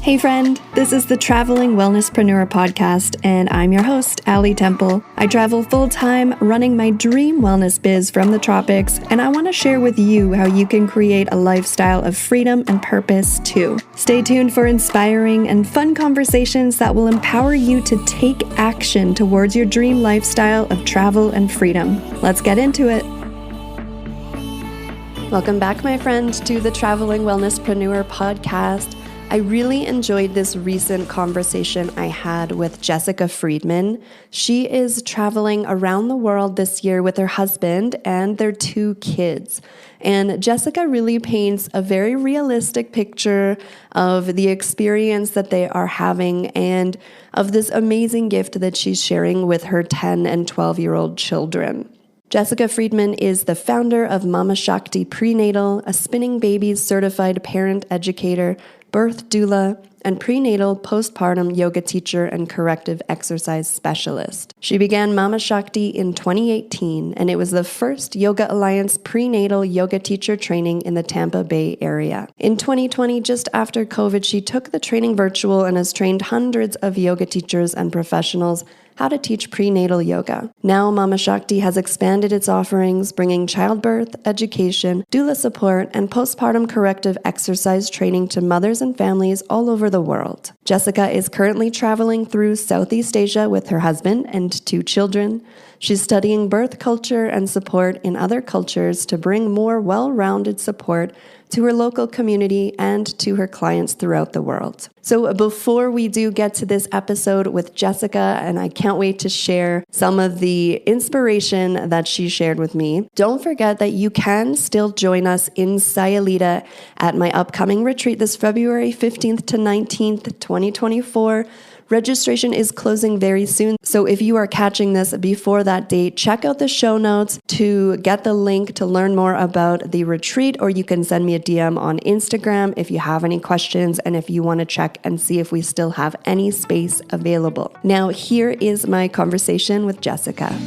Hey friend, this is the Traveling Wellnesspreneur podcast, and I'm your host, Allie Temple. I travel full-time running my dream wellness biz from the tropics, and I want to share with you how you can create a lifestyle of freedom and purpose too. Stay tuned for inspiring and fun conversations that will empower you to take action towards your dream lifestyle of travel and freedom. Let's get into it. Welcome back, my friend, to the Traveling Wellnesspreneur podcast. I really enjoyed this recent conversation I had with Jessica Freedman. She is traveling around the world this year with her husband and their 2 kids. And Jessica really paints a very realistic picture of the experience that they are having and of this amazing gift that she's sharing with her 10 and 12-year-old children. Jessica Freedman is the founder of MamaShakti Prenatal, a spinning babies certified parent educator, birth doula, and prenatal-postpartum yoga teacher and corrective exercise specialist. She began MamaShakti in 2018, and it was the first Yoga Alliance prenatal yoga teacher training in the Tampa Bay Area. In 2020, just after COVID, she took the training virtual and has trained hundreds of yoga teachers and professionals how to teach prenatal yoga. Now, MamaShakti has expanded its offerings, bringing childbirth, education, doula support, and postpartum corrective exercise training to mothers and families all over the world. Jessica is currently traveling through Southeast Asia with her husband and 2 children. She's studying birth culture and support in other cultures to bring more well-rounded support to her local community and to her clients throughout the world. So before we do get to this episode with Jessica, and I can't wait to share some of the inspiration that she shared with me, don't forget that you can still join us in Sayulita at my upcoming retreat this February 15th to 19th, 2024. Registration is closing very soon, so if you are catching this before that date, check out the show notes to get the link to learn more about the retreat, or you can send me a DM on Instagram if you have any questions and if you want to check and see if we still have any space available. Now, here is my conversation with Jessica.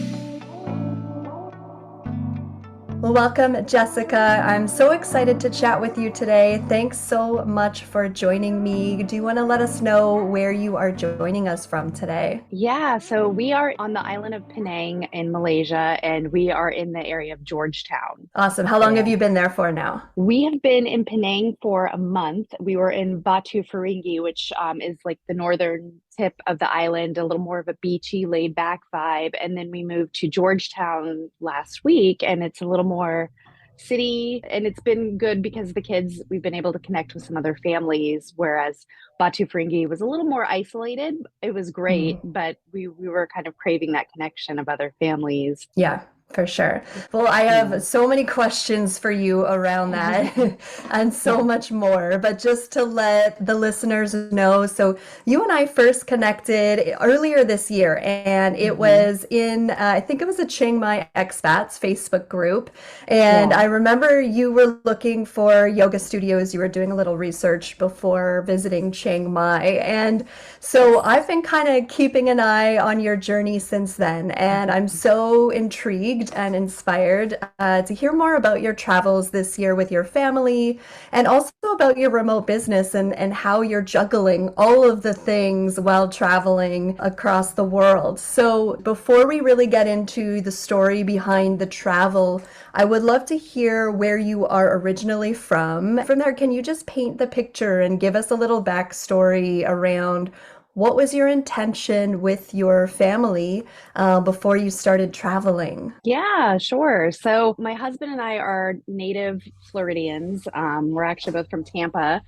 Well, welcome, Jessica. I'm so excited to chat with you today. Thanks so much for joining me. Do you want to let us know where you are joining us from today? Yeah, so we are on the island of Penang in Malaysia, and we are in the area of Georgetown. Awesome. How long have you been there for now? We have been in Penang for a month. We were in Batu Ferringhi, which is like the northern tip of the island, a little more of a beachy, laid back vibe. And then we moved to Georgetown last week, and it's a little more city, and it's been good because the kids, we've been able to connect with some other families, whereas Batu Ferringhi was a little more isolated. It was great, but we were kind of craving that connection of other families. Yeah. For sure. Well, I have so many questions for you around that and so much more, but just to let the listeners know, so you and I first connected earlier this year, and it was in, I think it was a Chiang Mai expats Facebook group. And I remember you were looking for yoga studios. You were doing a little research before visiting Chiang Mai. And so I've been kind of keeping an eye on your journey since then, and I'm so intrigued and inspired to hear more about your travels this year with your family, and also about your remote business and how you're juggling all of the things while traveling across the world. So before we really get into the story behind the travel, I would love to hear where you are originally from. From there, can you just paint the picture and give us a little backstory around what was your intention with your family before you started traveling? Yeah, sure. So my husband and I are native Floridians. We're actually both from Tampa.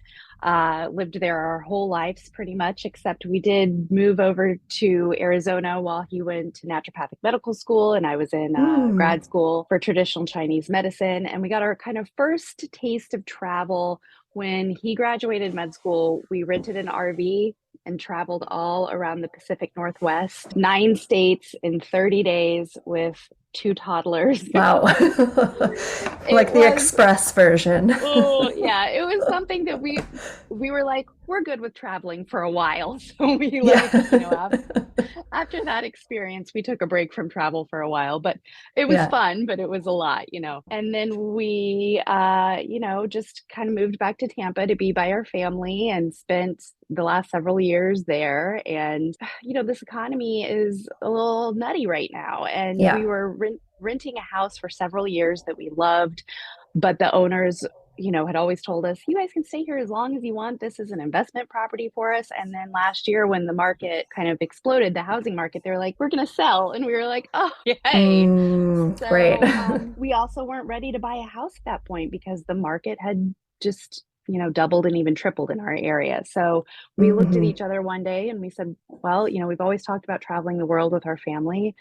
Lived there our whole lives pretty much, except we did move over to Arizona while he went to naturopathic medical school and I was in grad school for traditional Chinese medicine. And we got our kind of first taste of travel when he graduated med school. We rented an RV and traveled all around the Pacific Northwest, 9 states in 30 days with two toddlers. Wow. It Like the was, express version. oh yeah, it was something that we were like, we're good with traveling for a while. So we Yeah. like, after that experience, we took a break from travel for a while, but it was Yeah. fun, but it was a lot. And then we, just kind of moved back to Tampa to be by our family and spent the last several years there. And, this economy is a little nutty right now. And we Yeah. were renting a house for several years that we loved, but the owners had always told us, you guys can stay here as long as you want. This is an investment property for us. And then last year, when the market kind of exploded, the housing market, they're like, we're going to sell. And we were like, oh, yay. Right. So we also weren't ready to buy a house at that point because the market had just, doubled and even tripled in our area. So we looked at Hmm. each other one day and we said, well, we've always talked about traveling the world with our family.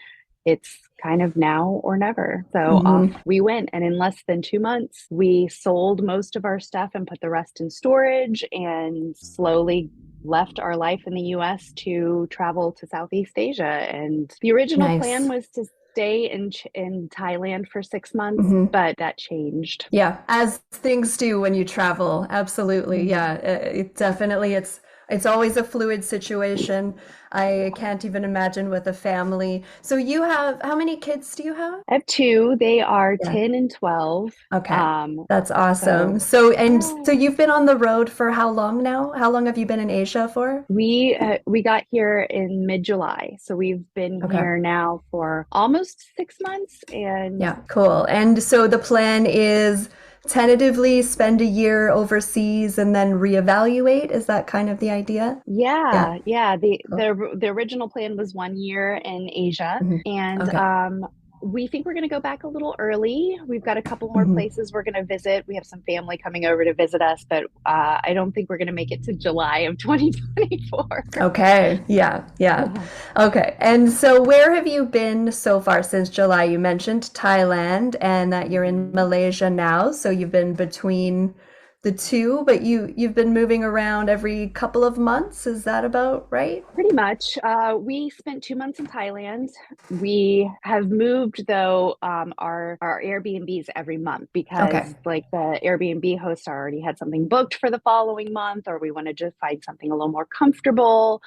It's kind of now or never. So off Hmm. we went. And in less than 2 months, we sold most of our stuff and put the rest in storage and slowly left our life in the US to travel to Southeast Asia. And the original plan Nice. was to stay in Thailand for 6 months, Hmm. but that changed. Yeah, as things do when you travel. Absolutely. Mhm. Yeah, it definitely it's always a fluid situation. I can't even imagine with a family. So you have, how many kids do you have? I have two. They are Yeah. 10 and 12. Okay. Um, That's awesome. so So yeah. you've been on the road for how long now? How long have you been in Asia for? We got here in mid-July, so we've been Okay. here now for almost 6 months, and Yeah, cool. And so the plan is tentatively spend a year overseas and then reevaluate. Is that kind of the idea? Yeah, yeah. The cool. the the original plan was 1 year in Asia, Hmm. and Okay. we think we're going to go back a little early. We've got a couple more Hmm. places we're going to visit. We have some family coming over to visit us, but I don't think we're going to make it to July of 2024. Okay. Yeah. Yeah. Okay. And so where have you been so far since July? You mentioned Thailand and that you're in Malaysia now. So you've been between the two, but you've been moving around every couple of months. Is that about right? Pretty much. We spent 2 months in Thailand. We have moved though our Airbnbs every month Okay. because like the Airbnb hosts already had something booked for the following month, or we wanted to find something a little more comfortable.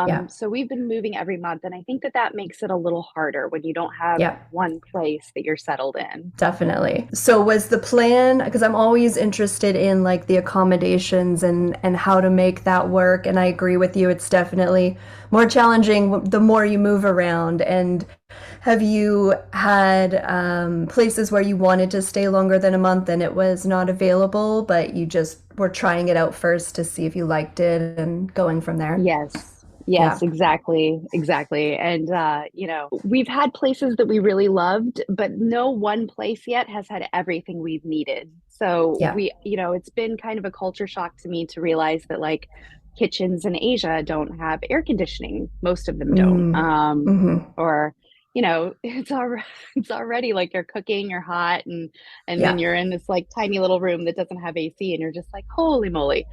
Yeah. So we've been moving every month, and I think that makes it a little harder when you don't have Yeah. one place that you're settled in. Definitely. So was the plan, because I'm always interested in like the accommodations and how to make that work. And I agree with you, it's definitely more challenging the more you move around. And have you had places where you wanted to stay longer than a month and it was not available, but you just were trying it out first to see if you liked it and going from there? Yes. Yeah. Yes, exactly. Exactly. And we've had places that we really loved, but no one place yet has had everything we've needed. So Yeah. it's been kind of a culture shock to me to realize that like kitchens in Asia don't have air conditioning. Most of them don't. Mm. Hmm. Or it's already like you're cooking, you're hot, and then Yeah. you're in this like tiny little room that doesn't have AC, and you're just like, holy moly.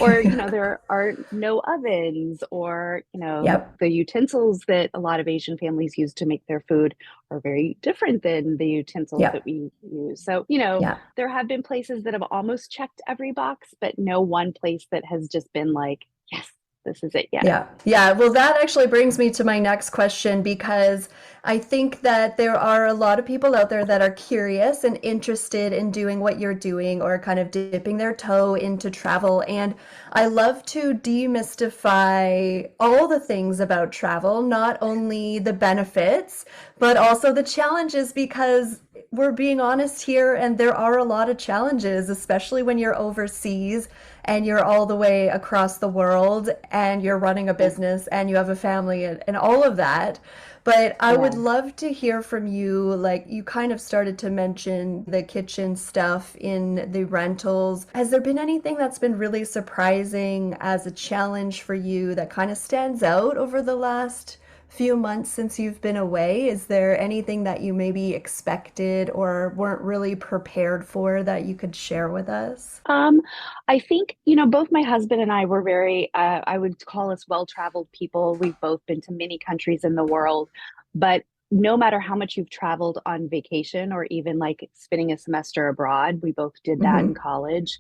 Or there are no ovens, or Yep. the utensils that a lot of Asian families use to make their food are very different than the utensils that Yep. we use. So Yeah. there have been places that have almost checked every box, but no one place that has just been like, yes, this is it yet. Yeah. Yeah. Well, that actually brings me to my next question because I think that there are a lot of people out there that are curious and interested in doing what you're doing or kind of dipping their toe into travel. And I love to demystify all the things about travel, not only the benefits, but also the challenges because we're being honest here and there are a lot of challenges, especially when you're overseas and you're all the way across the world and you're running a Yeah. business and you have a family and all of that. But I would Yeah. love to hear from you. Like you kind of started to mention the kitchen stuff in the rentals. Has there been anything that's been really surprising as a challenge for you that kind of stands out over the last few months since you've been away? Is there anything that you maybe expected or weren't really prepared for that you could share with us? I think, both my husband and I were very, I would call us well-traveled people. We've both been to many countries in the world, but no matter how much you've traveled on vacation or even like spending a semester abroad, we both did that in Mm-hmm. college.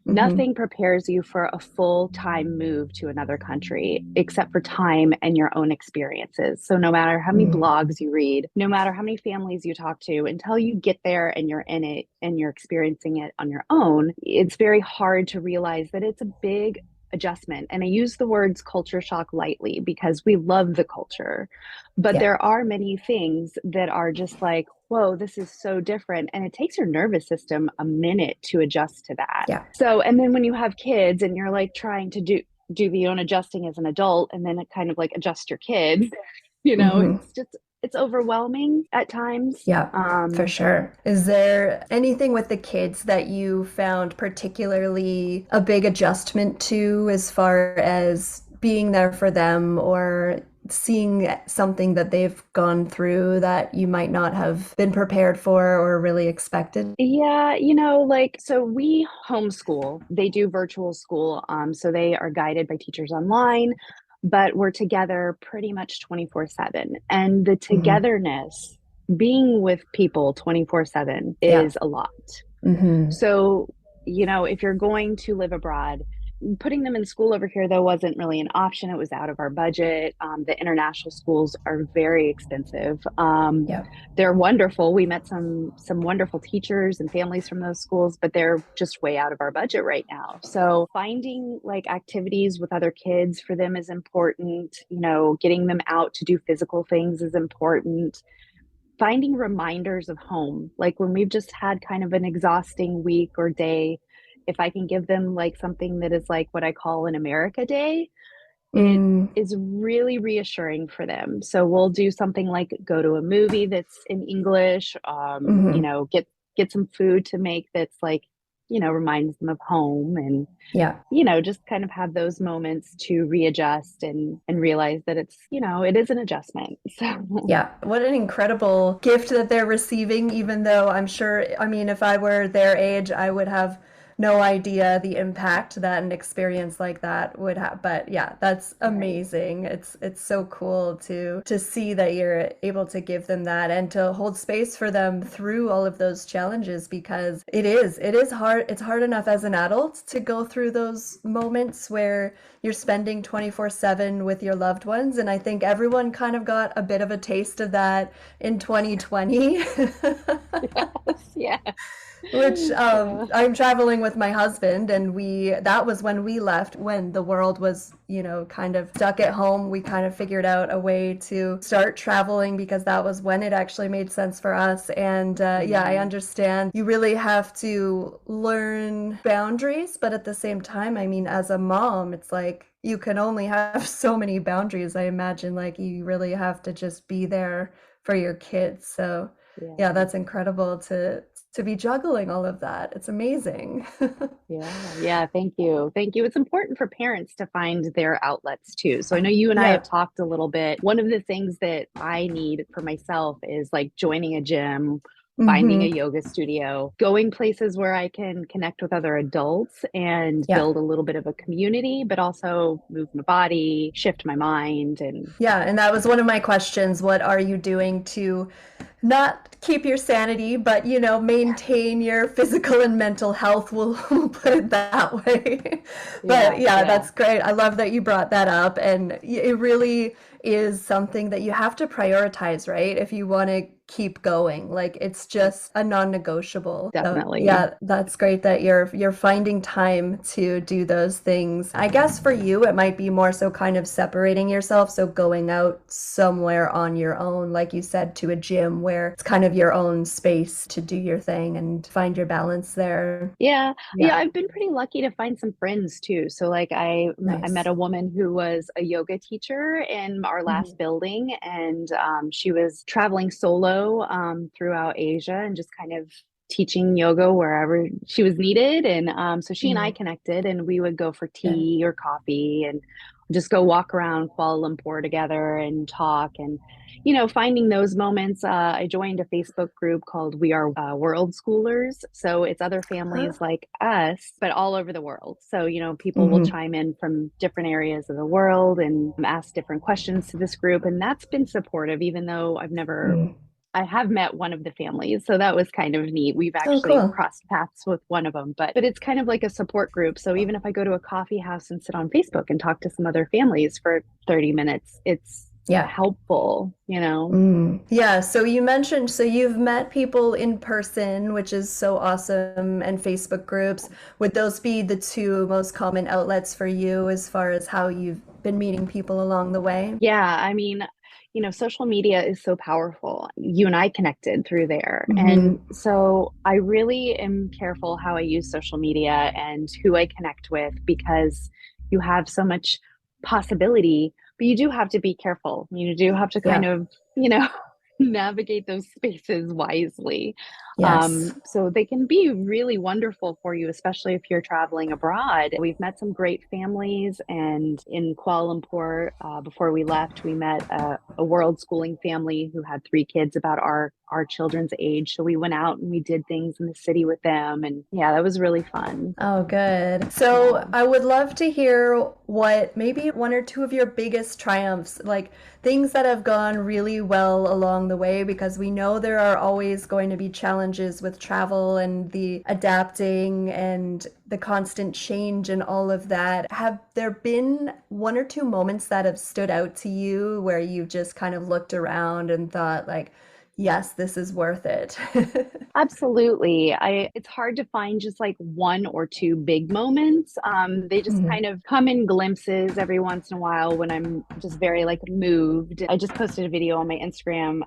Mm-hmm. Nothing prepares you for a full time move to another country except for time and your own experiences. So, no matter how many Mm. blogs you read, no matter how many families you talk to, until you get there and you're in it and you're experiencing it on your own, it's very hard to realize that it's a big adjustment. And I use the words culture shock lightly because we love the culture, but Yeah. there are many things that are just like, whoa, this is so different. And it takes your nervous system a minute to adjust to that. Yeah. So, and then when you have kids and you're like trying to do the own adjusting as an adult and then it kind of like adjust your kids, Mm-hmm. it's just, it's overwhelming at times. Yeah, for sure. Is there anything with the kids that you found particularly a big adjustment to as far as being there for them or seeing something that they've gone through that you might not have been prepared for or really expected? Yeah, like so we homeschool. They do virtual school. So they are guided by teachers online, but we're together pretty much 24/7. And the Hmm. togetherness, being with people 24/7 Yeah. is a lot. Hmm. So, if you're going to live abroad, putting them in school over here, though, wasn't really an option. It was out of our budget. The international schools are very expensive. Yeah. They're wonderful. We met some wonderful teachers and families from those schools, but they're just way out of our budget right now. So finding like activities with other kids for them is important. Getting them out to do physical things is important. Finding reminders of home, like when we've just had kind of an exhausting week or day, if I can give them like something that is like what I call an America Day, it Mm. is really reassuring for them. So we'll do something like go to a movie that's in English, Hmm. get some food to make that's like, reminds them of home and Yeah. just kind of have those moments to readjust and realize that it's, it is an adjustment. So Yeah, what an incredible gift that they're receiving, even though I'm sure, I mean, if I were their age, I would have no idea the impact that an experience like that would have. But yeah, that's right. amazing. It's so cool to see that you're able to give them that and to hold space for them through all of those challenges because it is hard. It's hard enough as an adult to go through those moments where you're spending 24/7 with your loved ones. And I think everyone kind of got a bit of a taste of that in 2020. Yes, yeah. Which Yeah. I'm traveling with my husband, and that was when we left, when the world was, kind of stuck at home. We kind of figured out a way to start traveling because that was when it actually made sense for us. And yeah, I Mhm. understand you really have to learn boundaries, but at the same time, I mean, as a mom, it's like you can only have so many boundaries. I imagine like you really have to just be there for your kids. So yeah, Yeah. that's incredible to be juggling all of that. It's amazing. Yeah. Yeah. Thank you. Thank you. It's important for parents to find their outlets too. So I know you and I have Yeah. talked a little bit. One of the things that I need for myself is like joining a gym, finding a Hmm. yoga studio, going places where I can connect with other adults and Yeah. build a little bit of a community, but also move my body, shift my mind. And Yeah, and that was one of my questions. What are you doing to not keep your sanity, but maintain your physical and mental health? We'll put it that way. But yeah, yeah, yeah, that's great. I love that you brought that up, and it really is something that you have to prioritize, right? If you want to keep going, like it's just a non-negotiable. So definitely. yeah, that's great that you're finding time to do those things. I guess for you it might be more so kind of separating yourself, so going out somewhere on your own, like you said, to a gym where it's kind of your own space to do your thing and find your balance there. Yeah, yeah, Yeah. I've been pretty lucky to find some friends too. So like I met Nice. a woman who was a yoga teacher in our last Mhm. building and she was traveling solo throughout Asia and just kind of teaching yoga wherever she was needed. And so she and I Mm, connected, and we would go for yeah. tea or coffee and just go walk around Kuala Lumpur together and talk. And, finding those moments. I joined a Facebook group called We Are World Schoolers. So it's other Huh? families like us, but all over the world. So, people will Hmm. chime in from different areas of the world and ask different questions to this group. And that's been supportive, even though Mm. I have met one of the families, so that was kind of neat. We've Oh, actually cool. crossed paths with one of them, but it's kind of like a support group. So even if I go to a coffee house and sit on Facebook and talk to some other families for 30 minutes, it's Yeah. helpful. Mm. Yeah. So you mentioned, so you've met people in person, which is so awesome, and Facebook groups. Would those be the two most common outlets for you as far as how you've been meeting people along the way? Yeah, I mean, social media is so powerful. You and I connected through there. And Hmm. so I really am careful how I use social media and who I connect with, because you have so much possibility, but you do have to be careful. You do have to kind Yeah. of, navigate those spaces wisely. Yes. So they can be really wonderful for you, especially if you're traveling abroad. We've met some great families, and in Kuala Lumpur, before we left, we met a world schooling family who had 3 kids about our children's age. So we went out and we did things in the city with them, and yeah, that was really fun. Oh, good. Yeah. So I would love to hear what maybe one or two of your biggest triumphs, like things that have gone really well along the way, because we know there are always going to be challenges with travel and the adapting and the constant change and all of that. Have there been one or two moments that have stood out to you where you've just kind of looked around and thought, like, yes, this is worth it? Absolutely. It's hard to find just like one or two big moments. They just Mhm. kind of come in glimpses every once in a while when I'm just very like moved. I just posted a video on my Instagram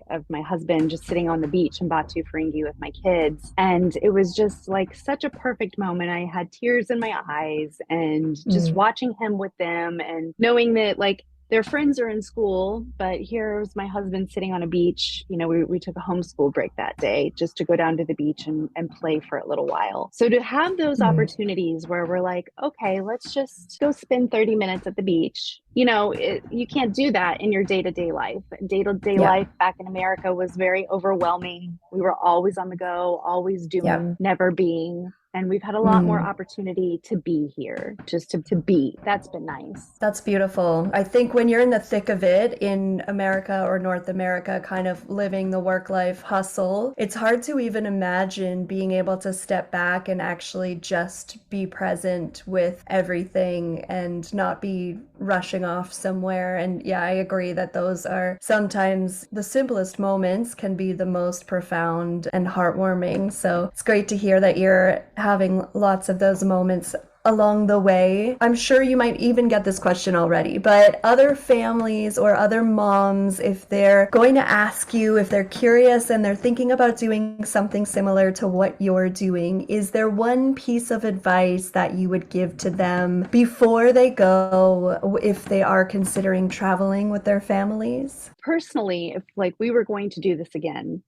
of my husband just sitting on the beach in Batu Feringhi with my kids. And it was just like such a perfect moment. I had tears in my eyes, and just Mm. watching him with them and knowing that like their friends are in school, but here's my husband sitting on a beach. We took a homeschool break that day just to go down to the beach and play for a little while. So to have those Mm. opportunities where we're like, okay, let's just go spend 30 minutes at the beach. You can't do that in your day-to-day life. Day-to-day Yeah. life back in America was very overwhelming. We were always on the go, always Yeah. doing, never being. And we've had a lot more Mm. opportunity to be here, just to be. That's been nice. That's beautiful. I think when you're in the thick of it in America or North America, kind of living the work life hustle, it's hard to even imagine being able to step back and actually just be present with everything and not be rushing off somewhere. And yeah, I agree that those are sometimes the simplest moments can be the most profound and heartwarming. So it's great to hear that you're having lots of those moments along the way. I'm sure you might even get this question already, but other families or other moms, if they're going to ask you, if they're curious and they're thinking about doing something similar to what you're doing, is there one piece of advice that you would give to them before they go, if they are considering traveling with their families? Personally, if like we were going to do this again,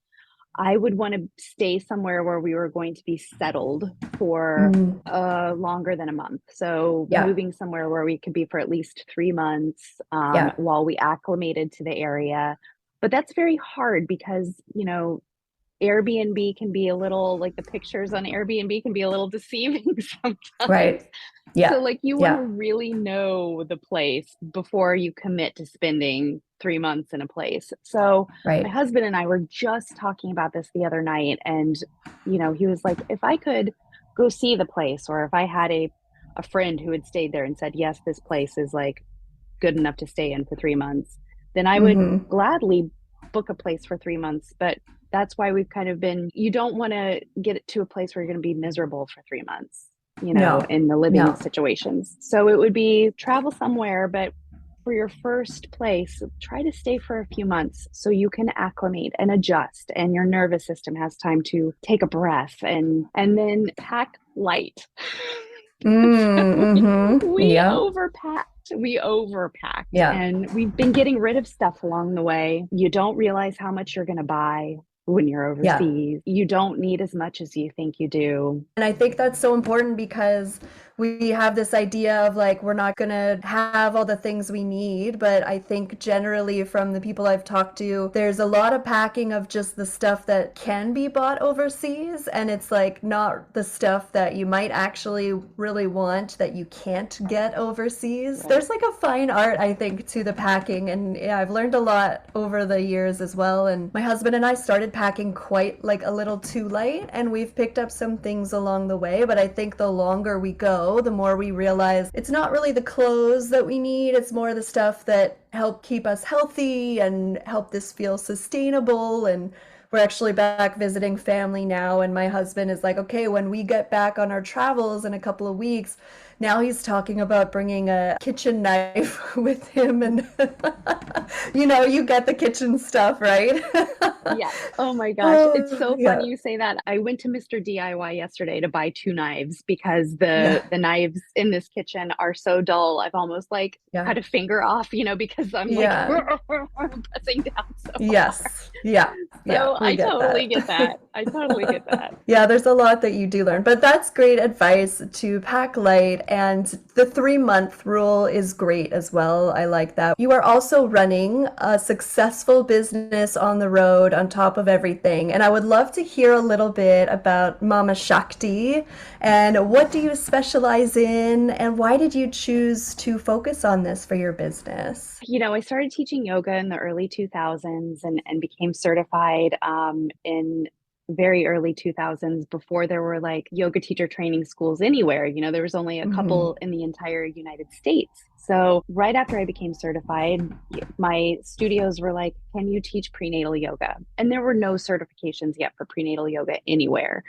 I would want to stay somewhere where we were going to be settled for Mm, longer than a month. So yeah, moving somewhere where we could be for at least 3 months, yeah, while we acclimated to the area. But that's very hard because, Airbnb can be a little like the pictures on Airbnb can be a little deceiving sometimes. right. So Yeah, like you want to yeah, really know the place before you commit to spending 3 months in a place. So my right. husband and I were just talking about this the other night, and he was like, if I could go see the place, or if I had a friend who had stayed there and said, yes, this place is like good enough to stay in for 3 months, then I would Mm-hmm. gladly book a place for 3 months. But that's why we've kind of been, you don't want to get it to a place where you're going to be miserable for 3 months, No, in the living no. situations. So it would be travel somewhere, but for your first place, try to stay for a few months so you can acclimate and adjust, and your nervous system has time to take a breath, and then pack light. Mm, we, mm-hmm. we Yeah, overpacked. We overpacked, yeah. and we've been getting rid of stuff along the way. You don't realize how much you're going to buy when you're Yeah. overseas. You don't need as much as you think you do. And I think that's so important because we have this idea of like, we're not going to have all the things we need. But I think generally from the people I've talked to, there's a lot of packing of just the stuff that can be bought overseas. And it's like not the stuff that you might actually really want that you can't get overseas. Right. There's like a fine art, I think, to the packing. And yeah, I've learned a lot over the years as well. And my husband and I started packing quite like a little too light, and we've picked up some things along the way. But I think the longer we go, the more we realize it's not really the clothes that we need. It's more the stuff that help keep us healthy and help this feel sustainable. And we're actually back visiting family now, and my husband is like, okay, when we get back on our travels in a couple of weeks, now he's talking about bringing a kitchen knife with him, and you get the kitchen stuff, right? Yeah. Oh my gosh. It's so Yeah. funny you say that. I went to Mr. DIY yesterday to buy 2 knives because Yeah. the knives in this kitchen are so dull. I've almost like Yeah. cut a finger off, because I'm like Yeah. pressing down so hard. Yes. Yeah. Yeah. So We I get totally that. get that. I totally get that. Yeah, there's a lot that you do learn, but that's great advice to pack light. And the 3-month rule is great as well. I like that. You are also running a successful business on the road on top of everything. And I would love to hear a little bit about MamaShakti and what do you specialize in and why did you choose to focus on this for your business? I started teaching yoga in the early 2000s and became certified in very early 2000s before there were like yoga teacher training schools anywhere. There was only a Hmm. couple in the entire United States. So right after I became certified, my studios were like, can you teach prenatal yoga? And there were no certifications yet for prenatal yoga anywhere.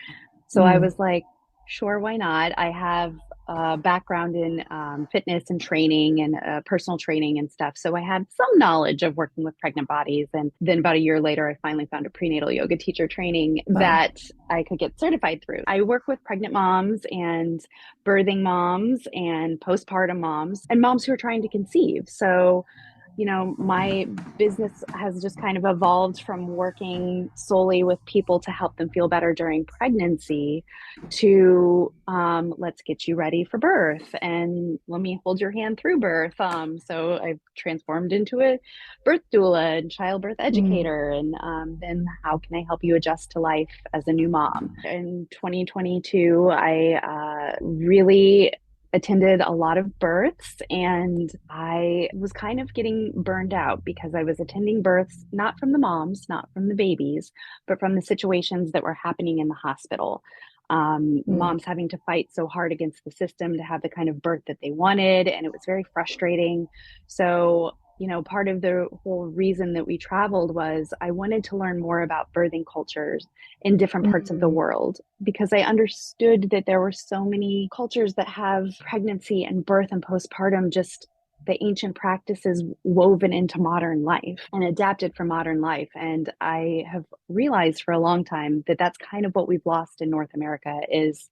So I Mm. was like, sure, why not? I have a background in fitness and training and personal training and stuff. So I had some knowledge of working with pregnant bodies. And then about a year later, I finally found a prenatal yoga teacher training Wow. that I could get certified through. I work with pregnant moms and birthing moms and postpartum moms and moms who are trying to conceive. So my business has just kind of evolved from working solely with people to help them feel better during pregnancy to let's get you ready for birth and let me hold your hand through birth. So I've transformed into a birth doula and childbirth Mm. educator. And then how can I help you adjust to life as a new mom? In 2022, I really attended a lot of births and I was kind of getting burned out because I was attending births not from the moms, not from the babies, but from the situations that were happening in the hospital. Mm. Moms having to fight so hard against the system to have the kind of birth that they wanted, and it was very frustrating. So part of the whole reason that we traveled was I wanted to learn more about birthing cultures in different parts of the Mm. world because I understood that there were so many cultures that have pregnancy and birth and postpartum, just the ancient practices woven into modern life and adapted for modern life. And I have realized for a long time that that's kind of what we've lost in North America is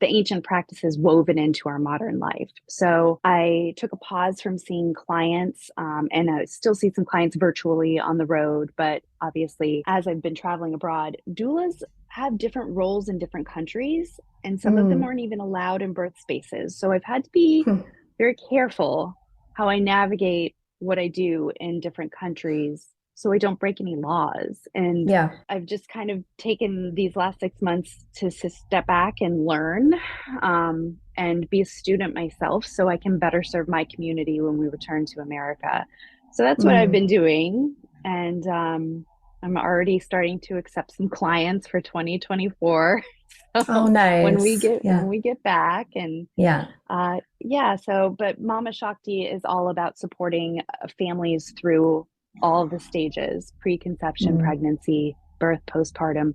the ancient practices woven into our modern life. So I took a pause from seeing clients, and I still see some clients virtually on the road. But obviously, as I've been traveling abroad, doulas have different roles in different countries, and some of them Mm. aren't even allowed in birth spaces. So I've had to be Hmm. very careful how I navigate what I do in different countries so I don't break any laws. And Yeah. I've just kind of taken these last 6 months to step back and learn and be a student myself so I can better serve my community when we return to America. So that's what I've Mm. been doing. And I'm already starting to accept some clients for 2024. Oh, So nice. when Yeah. we get back and Yeah. yeah, so but MamaShakti is all about supporting families through all of the stages, preconception, Mm. pregnancy, birth, postpartum,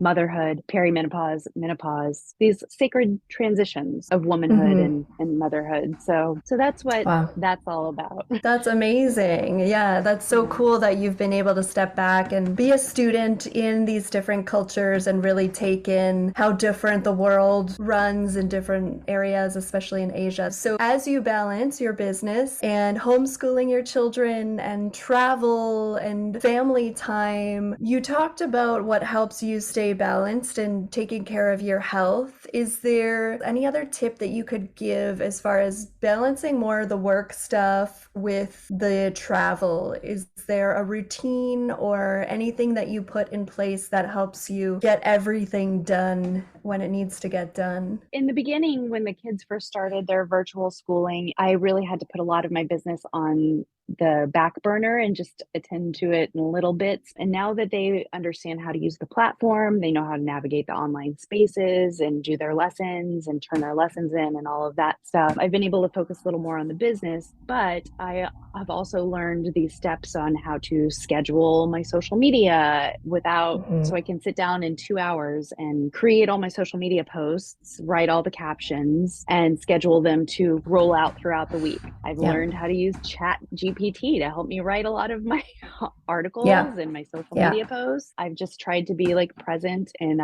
motherhood, perimenopause, menopause, these sacred transitions of womanhood Hmm. and motherhood. So that's what Wow. that's all about. That's amazing. Yeah, that's so Yeah. cool that you've been able to step back and be a student in these different cultures and really take in how different the world runs in different areas, especially in Asia. So, as you balance your business and homeschooling your children and travel and family time, you talked about what helps you stay balanced and taking care of your health. Is there any other tip that you could give as far as balancing more of the work stuff with the travel? Is there a routine or anything that you put in place that helps you get everything done when it needs to get done? In the beginning, when the kids first started their virtual schooling, I really had to put a lot of my business on the back burner and just attend to it in little bits. And now that they understand how to use the platform, they know how to navigate the online spaces and do their lessons and turn their lessons in and all of that stuff. I've been able to focus a little more on the business, but I've also learned these steps on how to schedule my social media so I can sit down in 2 hours and create all my social media posts, write all the captions, and schedule them to roll out throughout the week. I've Yeah. learned how to use Chat GPT to help me write a lot of my Yeah. articles and my social Yeah. media posts. I've just tried to be like present in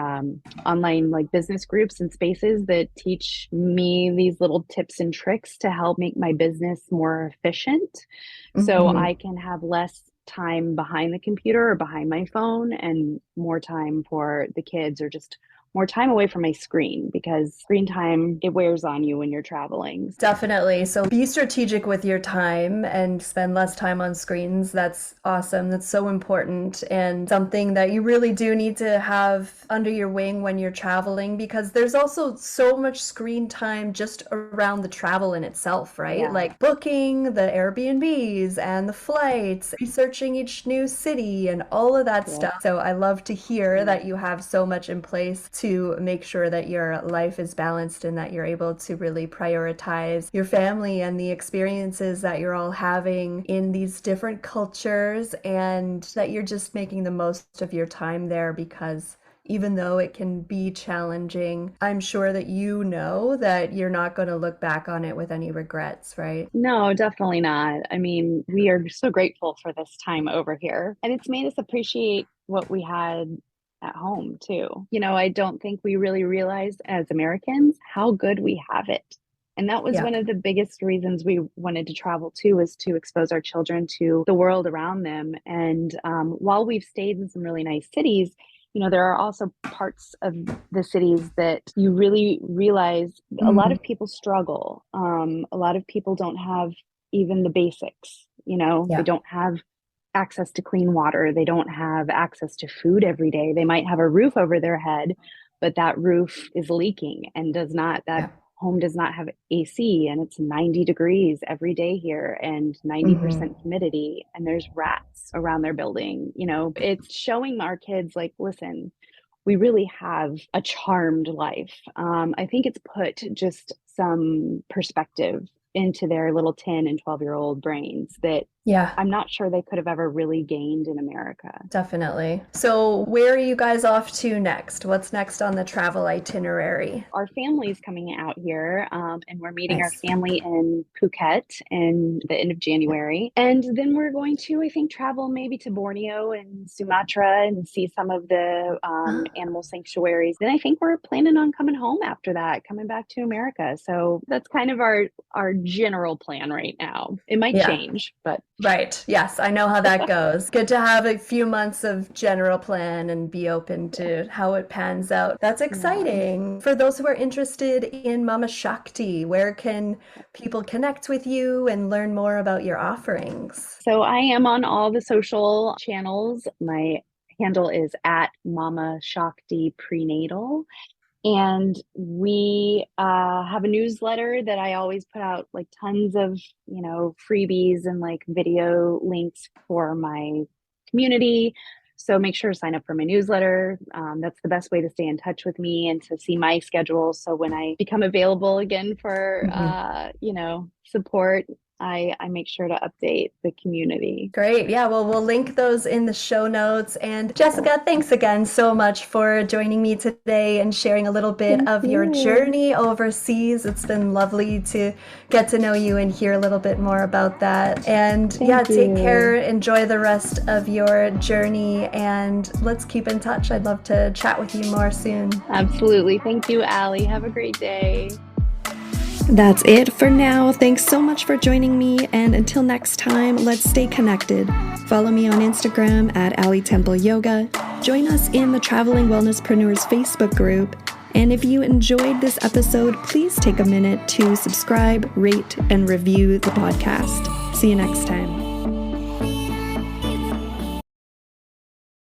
online like business groups and spaces that teach me these little tips and tricks to help make my business more efficient so Hmm. I can have less time behind the computer or behind my phone and more time for the kids or just more time away from my screen because screen time, it wears on you when you're traveling. Definitely. So be strategic with your time and spend less time on screens. That's awesome. That's so important and something that you really do need to have under your wing when you're traveling because there's also so much screen time just around the travel in itself, right? Yeah. Like booking the Airbnbs and the flights, researching each new city and all of that Yeah. stuff. So I love to hear Yeah. that you have so much in place to make sure that your life is balanced and that you're able to really prioritize your family and the experiences that you're all having in these different cultures and that you're just making the most of your time there because even though it can be challenging, I'm sure that you know that you're not going to look back on it with any regrets, right? No, definitely not. I mean, we are so grateful for this time over here, and it's made us appreciate what we had at home too. I don't think we really realized as Americans how good we have it. And that was Yeah. one of the biggest reasons we wanted to travel too, was to expose our children to the world around them. And while we've stayed in some really nice cities, there are also parts of the cities that you really realize a lot Mhm. of people struggle. A lot of people don't have even the basics, they Yeah. don't have access to clean water. They don't have access to food every day. They might have a roof over their head, but that roof is leaking and that Yeah. home does not have AC and it's 90 degrees every day here and Hmm. 90% humidity and there's rats around their building. It's showing our kids like, listen, we really have a charmed life. I think it's put just some perspective into their little 10 and 12-year-old brains that Yeah. I'm not sure they could have ever really gained in America. Definitely. So, where are you guys off to next? What's next on the travel itinerary? Our family's coming out here, and we're meeting our Nice. family in Phuket in the end of January. And then we're going to, I think, travel maybe to Borneo and Sumatra and see some of the animal sanctuaries. Then I think we're planning on coming home after that, coming back to America. So that's kind of our general plan right now. It might Yeah. change, but Right. Yes, I know how that goes. Good to have a few months of general plan and be open to how it pans out. That's yeah. exciting. For those who are interested in MamaShakti, where can people connect with you and learn more about your offerings? So I am on all the social channels. My handle is at MamaShakti Prenatal. And we have a newsletter that I always put out like tons of, freebies and like video links for my community. So make sure to sign up for my newsletter. That's the best way to stay in touch with me and to see my schedule. So when I become available again for, Hmm. support, I make sure to update the community. Great. Yeah, well, we'll link those in the show notes. And Jessica, thanks again so much for joining me today and sharing a little bit of your journey overseas. It's been lovely to get to know you and hear a little bit more about that. And take care. Enjoy the rest of your journey, and let's keep in touch. I'd love to chat with you more soon. Absolutely. Thank you, Allie. Have a great day. That's it for now. Thanks so much for joining me, and until next time, let's stay connected. Follow me on Instagram at Allie Temple Yoga. Join us in the Traveling Wellnesspreneurs Facebook group. And if you enjoyed this episode, please take a minute to subscribe, rate, and review the podcast. See you next time.